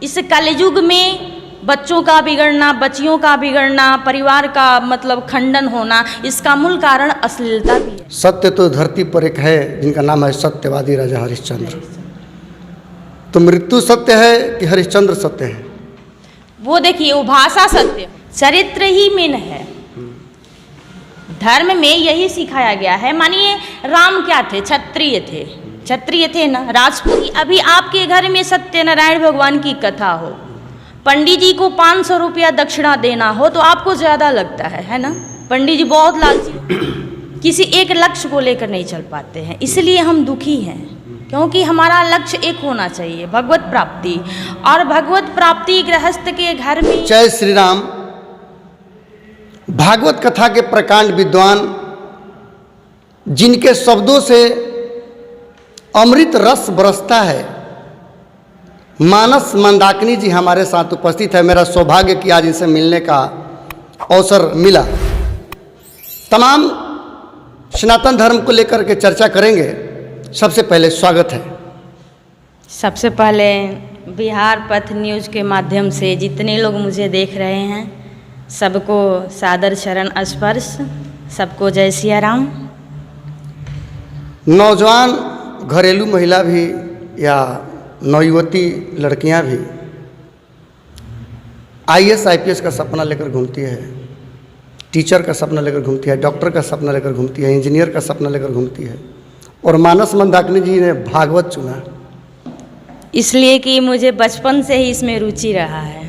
इस कलयुग में बच्चों का बिगड़ना, बच्चियों का बिगड़ना, परिवार का मतलब खंडन होना, इसका मूल कारण अश्लीलता भी है। सत्य तो धरती पर एक है जिनका नाम है सत्यवादी राजा हरिश्चंद्र। तो मृत्यु सत्य है कि हरिश्चंद्र सत्य है? वो देखिए, वो भाषा सत्य, चरित्र ही मेन है। धर्म में यही सिखाया गया है। मानिए राम क्या थे? क्षत्रिय थे, क्षत्रिय थे ना, राजपूती। अभी आपके घर में सत्यनारायण भगवान की कथा हो, पंडित जी को 500 रुपया दक्षिणा देना हो तो आपको ज्यादा लगता है ना? पंडित जी बहुत लालची, किसी एक लक्ष्य को लेकर नहीं चल पाते हैं, इसलिए हम दुखी हैं। क्योंकि हमारा लक्ष्य एक होना चाहिए, भगवत प्राप्ति। और भगवत प्राप्ति गृहस्थ के घर में। जय श्री राम। भागवत कथा के प्रकांड विद्वान, जिनके शब्दों से अमृत रस बरसता है, मानस मंदाकिनी जी हमारे साथ उपस्थित है। मेरा सौभाग्य कि आज इनसे मिलने का अवसर मिला। तमाम सनातन धर्म को लेकर के चर्चा करेंगे। सबसे पहले स्वागत है। सबसे पहले बिहार पथ न्यूज़ के माध्यम से जितने लोग मुझे देख रहे हैं, सबको सादर चरण स्पर्श, सबको जय सिया राम। नौजवान घरेलू महिला भी या नवयुवती लड़कियां भी IAS IPS का सपना लेकर घूमती है, टीचर का सपना लेकर घूमती है, डॉक्टर का सपना लेकर घूमती है, इंजीनियर का सपना लेकर घूमती है। और मानस मंदाकिनी जी ने भागवत चुना इसलिए कि मुझे बचपन से ही इसमें रुचि रहा है,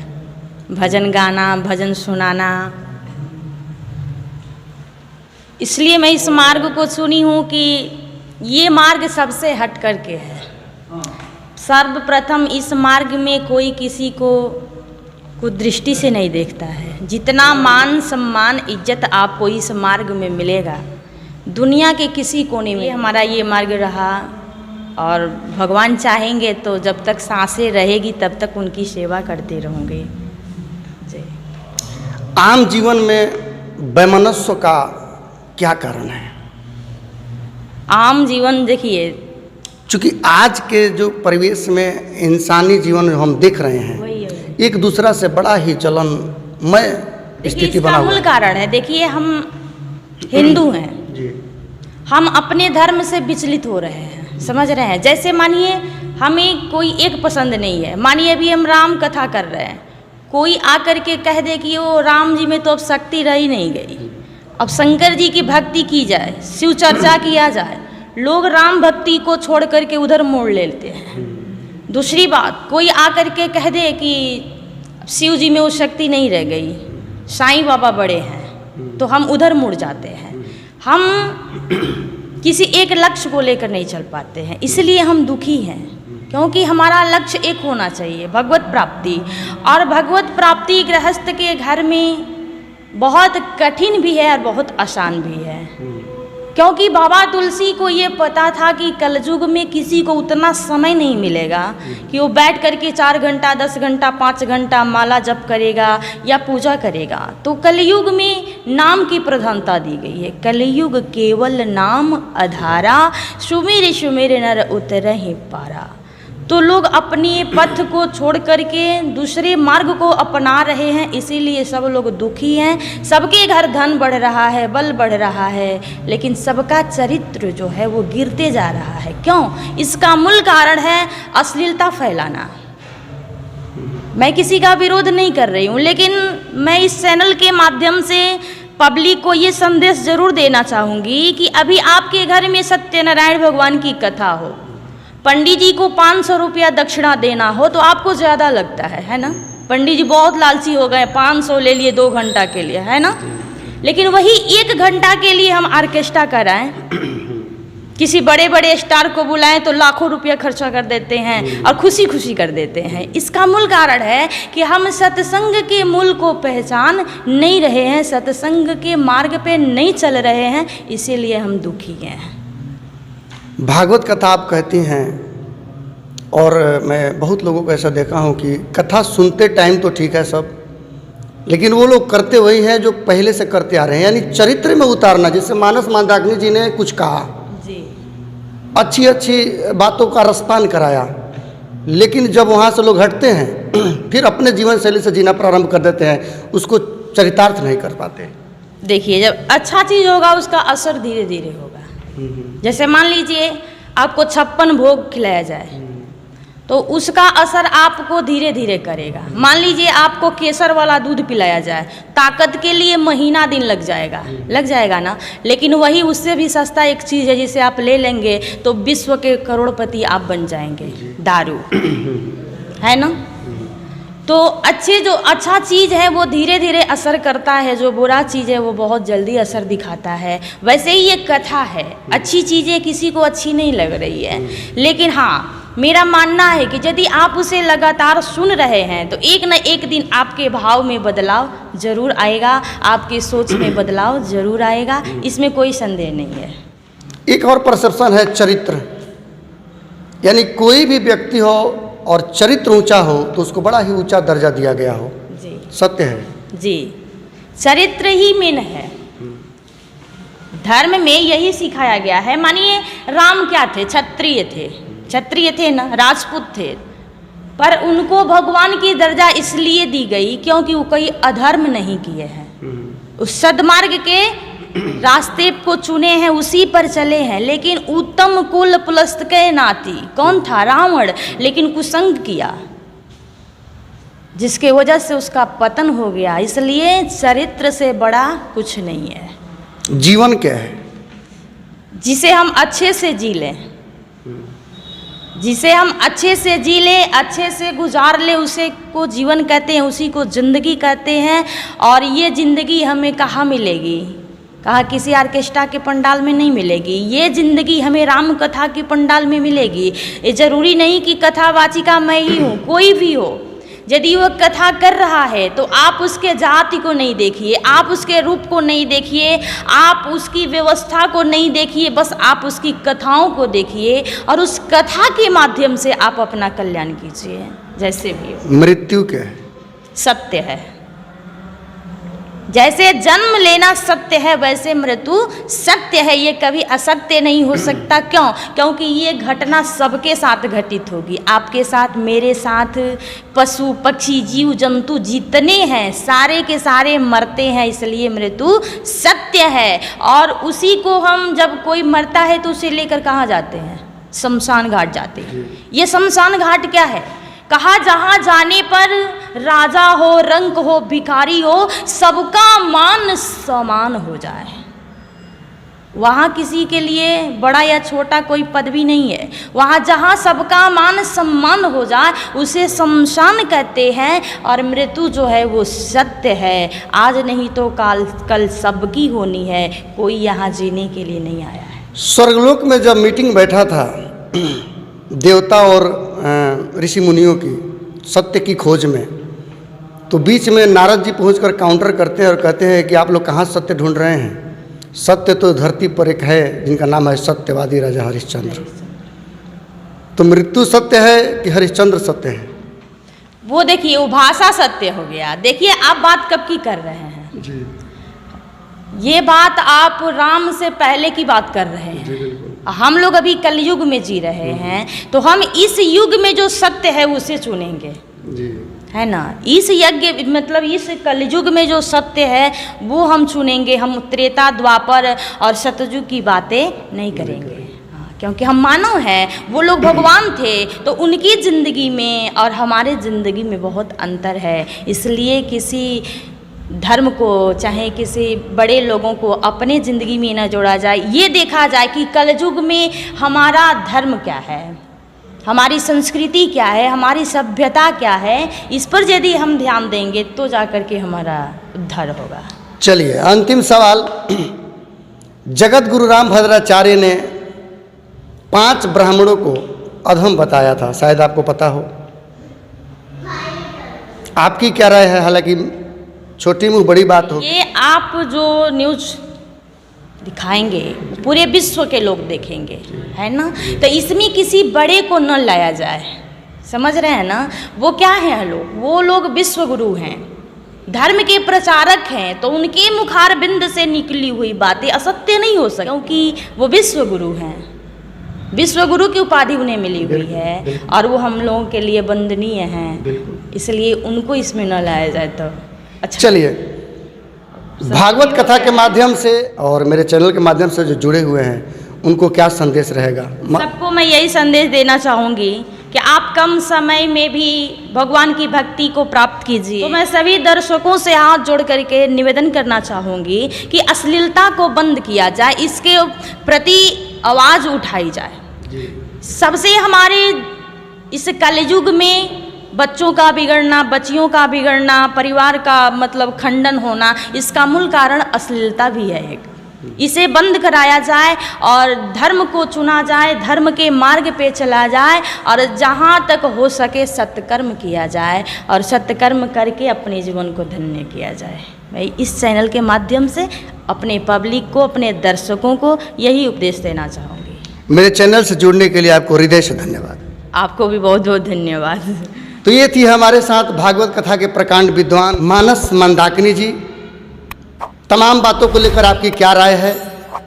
भजन गाना, भजन सुनाना। इसलिए मैं इस मार्ग को चुनी हूँ कि ये मार्ग सबसे हट करके है। सर्वप्रथम इस मार्ग में कोई किसी को कुदृष्टि से नहीं देखता है। जितना मान सम्मान इज्जत आपको इस मार्ग में मिलेगा, दुनिया के किसी कोने में हमारा ये मार्ग रहा। और भगवान चाहेंगे तो जब तक सांसें रहेगी तब तक उनकी सेवा करते रहूँगे। आम जीवन में वैमनस्य का क्या कारण है? आम जीवन देखिए, चूँकि आज के जो परिवेश में इंसानी जीवन हम देख रहे हैं, एक दूसरा से बड़ा ही जलनमय स्थिति बना हुआ है। मूल कारण है, देखिए हम हिंदू हैं जी, हम अपने धर्म से विचलित हो रहे हैं, समझ रहे हैं? जैसे मानिए हमें कोई एक पसंद नहीं है, मानिए अभी हम राम कथा कर रहे हैं, कोई आकर के कह दे कि वो राम जी में तो अब शक्ति रही नहीं गई, अब शंकर जी की भक्ति की जाए, शिव चर्चा किया जाए, लोग राम भक्ति को छोड़ करके उधर मोड़ लेते हैं। दूसरी बात, कोई आकर के कह दे कि शिव जी में वो शक्ति नहीं रह गई, साईं बाबा बड़े हैं, तो हम उधर मुड़ जाते हैं। हम किसी एक लक्ष्य को लेकर नहीं चल पाते हैं, इसलिए हम दुखी हैं। क्योंकि हमारा लक्ष्य एक होना चाहिए, भगवत प्राप्ति। और भगवत प्राप्ति गृहस्थ के घर में बहुत कठिन भी है और बहुत आसान भी है। क्योंकि बाबा तुलसी को ये पता था कि कलयुग में किसी को उतना समय नहीं मिलेगा कि वो बैठ करके 4 घंटा, 10 घंटा, 5 घंटा माला जप करेगा या पूजा करेगा। तो कलयुग में नाम की प्रधानता दी गई है। कलयुग केवल नाम आधारा, सुमिर सुमिर नर उतरहि पारा। तो लोग अपने पथ को छोड़ करके दूसरे मार्ग को अपना रहे हैं, इसीलिए सब लोग दुखी हैं। सबके घर धन बढ़ रहा है, बल बढ़ रहा है, लेकिन सबका चरित्र जो है वो गिरते जा रहा है। क्यों? इसका मूल कारण है अश्लीलता फैलाना। मैं किसी का विरोध नहीं कर रही हूँ, लेकिन मैं इस चैनल के माध्यम से पब्लिक को ये संदेश जरूर देना चाहूँगी कि अभी आपके घर में सत्यनारायण भगवान की कथा हो, पंडित जी को 500 रुपया दक्षिणा देना हो तो आपको ज़्यादा लगता है ना? पंडित जी बहुत लालची हो गए, 500 ले लिए 2 घंटा के लिए, है ना? लेकिन वही 1 घंटा के लिए हम ऑर्केस्ट्रा कराएं, किसी बड़े बड़े स्टार को बुलाएं तो लाखों रुपया खर्चा कर देते हैं और खुशी खुशी कर देते हैं। इसका मूल कारण है कि हम सत्संग के मूल को पहचान नहीं रहे हैं, सत्संग के मार्ग पे नहीं चल रहे हैं, इसीलिए हम दुखी हैं। भागवत कथा आप कहती हैं, और मैं बहुत लोगों को ऐसा देखा हूँ कि कथा सुनते टाइम तो ठीक है सब, लेकिन वो लोग करते वही हैं जो पहले से करते आ रहे हैं, यानी चरित्र में उतारना। जैसे मानस मंदाकिनी जी ने कुछ कहा, जी, अच्छी अच्छी बातों का रसपान कराया, लेकिन जब वहाँ से लोग हटते हैं फिर अपने जीवन शैली से जीना प्रारंभ कर देते हैं, उसको चरितार्थ नहीं कर पाते। देखिए, जब अच्छा चीज़ होगा उसका असर धीरे धीरे होगा। जैसे मान लीजिए आपको 56 भोग खिलाया जाए तो उसका असर आपको धीरे धीरे करेगा। मान लीजिए आपको केसर वाला दूध पिलाया जाए, ताकत के लिए महीना दिन लग जाएगा ना, लेकिन वही उससे भी सस्ता एक चीज़ है जिसे आप ले लेंगे तो विश्व के करोड़पति आप बन जाएंगे, दारू, है ना। तो जो अच्छा चीज़ है वो धीरे धीरे असर करता है, जो बुरा चीज़ है वो बहुत जल्दी असर दिखाता है। वैसे ही ये कथा है, अच्छी चीज़ें किसी को अच्छी नहीं लग रही है, लेकिन हाँ मेरा मानना है कि यदि आप उसे लगातार सुन रहे हैं तो एक न एक दिन आपके भाव में बदलाव जरूर आएगा, आपकी सोच में बदलाव जरूर आएगा, इसमें कोई संदेह नहीं है। एक और परसेप्शन है चरित्र, यानी कोई भी व्यक्ति हो और चरित्र ऊंचा हो तो उसको बड़ा ही ऊंचा दर्जा दिया गया हो। जी, सत्य है जी, चरित्र ही मेन है। धर्म में यही सिखाया गया है। मानिए राम क्या थे? क्षत्रिय थे ना, राजपूत थे, पर उनको भगवान की दर्जा इसलिए दी गई क्योंकि वो कोई अधर्म नहीं किए हैं, उस सद्मार्ग के रास्ते को चुने हैं, उसी पर चले हैं। लेकिन उत्तम कुल पुलस्त के नाती कौन था? रावण, लेकिन कुसंग किया जिसके वजह से उसका पतन हो गया। इसलिए चरित्र से बड़ा कुछ नहीं है। जीवन क्या है? जिसे हम अच्छे से जी लें, जिसे हम अच्छे से जी ले, अच्छे से गुजार ले, उसे को जीवन कहते हैं, उसी को जिंदगी कहते हैं। और ये जिंदगी हमें कहाँ मिलेगी? कहाँ किसी ऑर्केस्ट्रा के पंडाल में नहीं मिलेगी। ये जिंदगी हमें राम कथा के पंडाल में मिलेगी। ये जरूरी नहीं कि कथावाचिका मैं ही हूँ, कोई भी हो। यदि वो कथा कर रहा है तो आप उसके जाति को नहीं देखिए, आप उसके रूप को नहीं देखिए, आप उसकी व्यवस्था को नहीं देखिए, बस आप उसकी कथाओं को देखिए और उस कथा के माध्यम से आप अपना कल्याण कीजिए। जैसे भी हो, मृत्यु क्या है? सत्य है। जैसे जन्म लेना सत्य है वैसे मृत्यु सत्य है, ये कभी असत्य नहीं हो सकता। क्यों? क्योंकि ये घटना सबके साथ घटित होगी, आपके साथ, मेरे साथ, पशु पक्षी जीव जंतु जितने हैं सारे के सारे मरते हैं, इसलिए मृत्यु सत्य है। और उसी को हम जब कोई मरता है तो उसे लेकर कहाँ जाते हैं? शमशान घाट जाते हैं। ये शमशान घाट क्या है? कहा जहाँ जाने पर राजा हो, रंक हो, भिखारी हो, सबका मान समान हो जाए। वहाँ किसी के लिए बड़ा या छोटा कोई पदवी नहीं है। वहाँ जहाँ सबका मान सम्मान हो जाए उसे शमशान कहते हैं। और मृत्यु जो है वो सत्य है, आज नहीं तो कल सबकी होनी है, कोई यहाँ जीने के लिए नहीं आया है। स्वर्गलोक में जब मीटिंग बैठा था देवता और ऋषि मुनियों की सत्य की खोज में, तो बीच में नारद जी पहुंचकर काउंटर करते हैं और कहते हैं कि आप लोग कहाँ सत्य ढूंढ रहे हैं? सत्य तो धरती पर एक है जिनका नाम है सत्यवादी राजा हरिश्चंद्र। तो मृत्यु सत्य है कि हरिश्चंद्र सत्य है? वो देखिए, वो भाषा सत्य हो गया। देखिए आप बात कब की कर रहे हैं जी। ये बात आप राम से पहले की बात कर रहे हैं। हम लोग अभी कलयुग में जी रहे हैं, तो हम इस युग में जो सत्य है उसे चुनेंगे जी, है ना। इस यज्ञ मतलब इस कलयुग में जो सत्य है वो हम चुनेंगे। हम त्रेता द्वापर और सतयुग की बातें नहीं करेंगे। क्योंकि हम मानव हैं, वो लोग भगवान थे, तो उनकी ज़िंदगी में और हमारे ज़िंदगी में बहुत अंतर है। इसलिए किसी धर्म को, चाहे किसी बड़े लोगों को अपने ज़िंदगी में न जोड़ा जाए। ये देखा जाए कि कलयुग में हमारा धर्म क्या है, हमारी संस्कृति क्या है, हमारी सभ्यता क्या है। इस पर यदि हम ध्यान देंगे तो जा कर के हमारा उद्धार होगा। चलिए अंतिम सवाल। जगत गुरु राम भद्राचार्य ने 5 ब्राह्मणों को अधम बताया था, शायद आपको पता हो। आपकी क्या राय है? हालांकि छोटी मुँह बड़ी बात हो। ये आप जो न्यूज़ दिखाएंगे पूरे विश्व के लोग देखेंगे, है ना। तो इसमें किसी बड़े को न लाया जाए, समझ रहे हैं ना। वो क्या है लोग? वो लोग विश्व गुरु हैं, धर्म के प्रचारक हैं, तो उनके मुखार बिंद से निकली हुई बातें असत्य नहीं हो सकती, क्योंकि वो विश्व गुरु हैं। विश्व गुरु की उपाधि उन्हें मिली हुई है और वो हम लोगों के लिए वंदनीय हैं, इसलिए उनको इसमें न लाया जाए तो अच्छा। चलिए, भागवत कथा के माध्यम से और मेरे चैनल के माध्यम से जो जुड़े हुए हैं उनको क्या संदेश रहेगा? सबको मैं यही संदेश देना चाहूँगी कि आप कम समय में भी भगवान की भक्ति को प्राप्त कीजिए। तो मैं सभी दर्शकों से हाथ जोड़ करके निवेदन करना चाहूँगी कि अश्लीलता को बंद किया जाए, इसके प्रति आवाज़ उठाई जाए। सबसे हमारे इस कलयुग में बच्चों का बिगड़ना, बच्चियों का बिगड़ना, परिवार का मतलब खंडन होना, इसका मूल कारण अश्लीलता भी है एक। इसे बंद कराया जाए और धर्म को चुना जाए, धर्म के मार्ग पे चला जाए और जहाँ तक हो सके सत्कर्म किया जाए और सत्कर्म करके अपने जीवन को धन्य किया जाए। मैं इस चैनल के माध्यम से अपने पब्लिक को, अपने दर्शकों को यही उपदेश देना चाहूँगी। मेरे चैनल से जुड़ने के लिए आपको हृदय से धन्यवाद। आपको भी बहुत बहुत धन्यवाद। तो ये थी हमारे साथ भागवत कथा के प्रकांड विद्वान मानस मंदाकिनी जी। तमाम बातों को लेकर आपकी क्या राय है,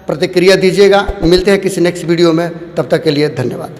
प्रतिक्रिया दीजिएगा। मिलते हैं किसी नेक्स्ट वीडियो में, तब तक के लिए धन्यवाद।